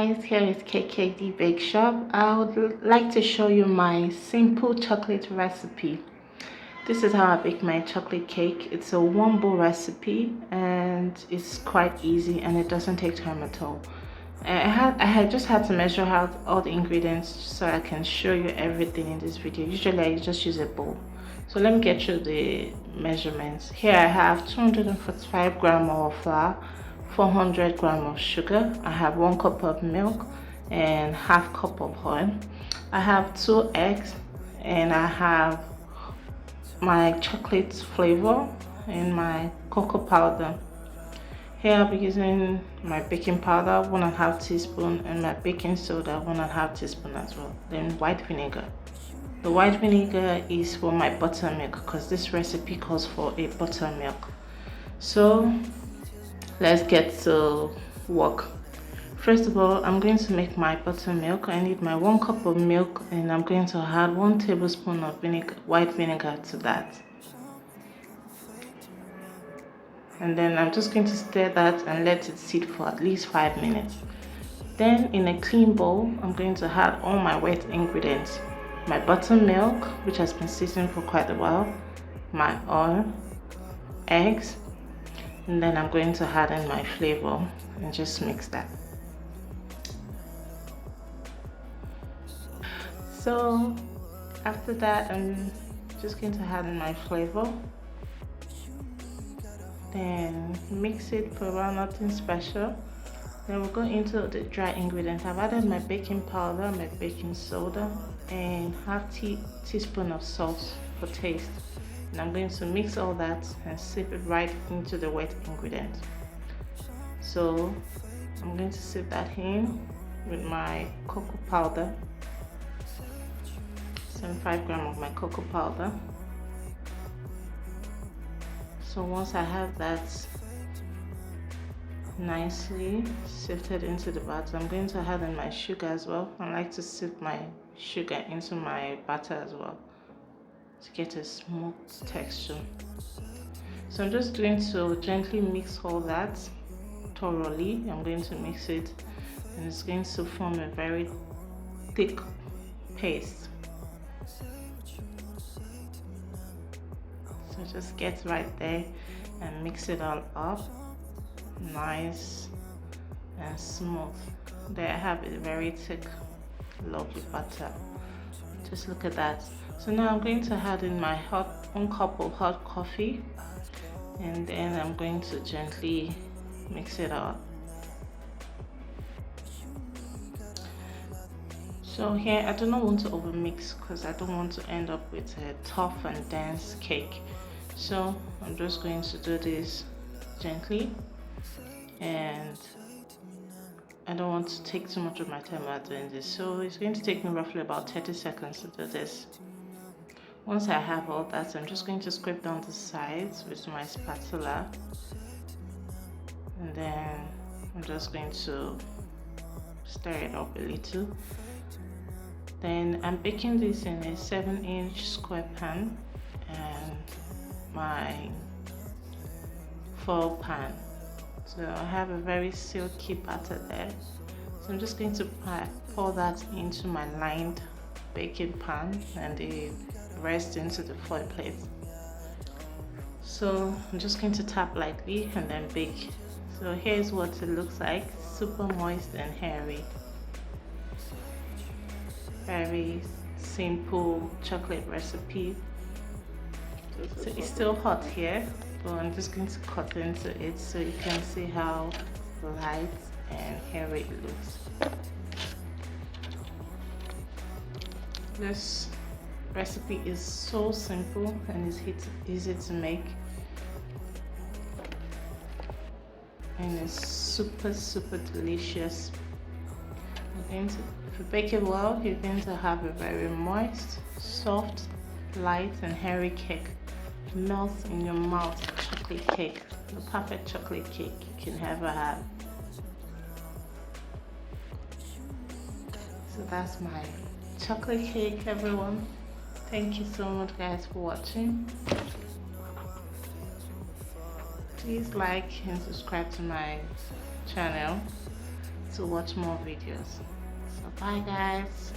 guys, here is KKD Bake Shop. I would like to show you my simple chocolate recipe. This is how I bake my chocolate cake. It's a one bowl recipe and it's quite easy and it doesn't take time at all. I had just had to measure out all the ingredients so I can show you everything in this video. Usually I just use a bowl. So let me get you the measurements. Here I have 245 grams of flour, 400 grams of sugar. I have 1 cup of milk and half cup of oil. I have 2 eggs and I have my chocolate flavor and my cocoa powder. Here I'll be using my baking powder, 1.5 teaspoon, and my baking soda, 1.5 teaspoon as well. Then white vinegar. The white vinegar is for my buttermilk because this recipe calls for a buttermilk. So let's get to work. First of all, I'm going to make my buttermilk. I need my 1 cup of milk and I'm going to add 1 tablespoon of white vinegar to that. And then I'm just going to stir that and let it sit for at least 5 minutes. Then in a clean bowl, I'm going to add all my wet ingredients. My buttermilk, which has been sitting for quite a while, my oil, eggs, and then I'm going to add in my flavor and just mix that. So after that, I'm just going to add in my flavor, then mix it for around nothing special. Then we'll go into the dry ingredients. I've added my baking powder, my baking soda, and half teaspoon of salt for taste. And I'm going to mix all that and sip it right into the wet ingredient. So I'm going to sip that in with my cocoa powder, 75 grams of my cocoa powder. So once I have that nicely sifted into the batter, I'm going to add in my sugar as well. I like to sift my sugar into my batter as well to get a smooth texture. So I'm just going to gently mix all that thoroughly. I'm going to mix it and it's going to form a very thick paste. So just get right there and mix it all up nice and smooth. There I have a very thick lovely butter. Just look at that. So now I'm going to add in my 1 cup of hot coffee and then I'm going to gently mix it up. So here I do not want to over mix because I don't want to end up with a tough and dense cake. So I'm just going to do this gently and I don't want to take too much of my time while doing this. So it's going to take me roughly about 30 seconds to do this. Once I have all that, I'm just going to scrape down the sides with my spatula and then I'm just going to stir it up a little. Then I'm baking this in a 7-inch square pan and my foil pan. So I have a very silky batter there. So I'm just going to pour that into my lined baking pan and the rest into the foil plate. So I'm just going to tap lightly and then bake. So here's what it looks like, super moist and hairy. Very simple chocolate recipe. So it's still hot here, but I'm just going to cut into it so you can see how light and hairy it looks. This recipe is so simple and it's easy to make, and it's super delicious. If you bake it well, you're going to have a very moist, soft, light and hairy cake. Melts in your mouth chocolate cake, the perfect chocolate cake you can ever have. So that's my chocolate cake, everyone. Thank you so much guys for watching. Please like and subscribe to my channel to watch more videos. So bye guys.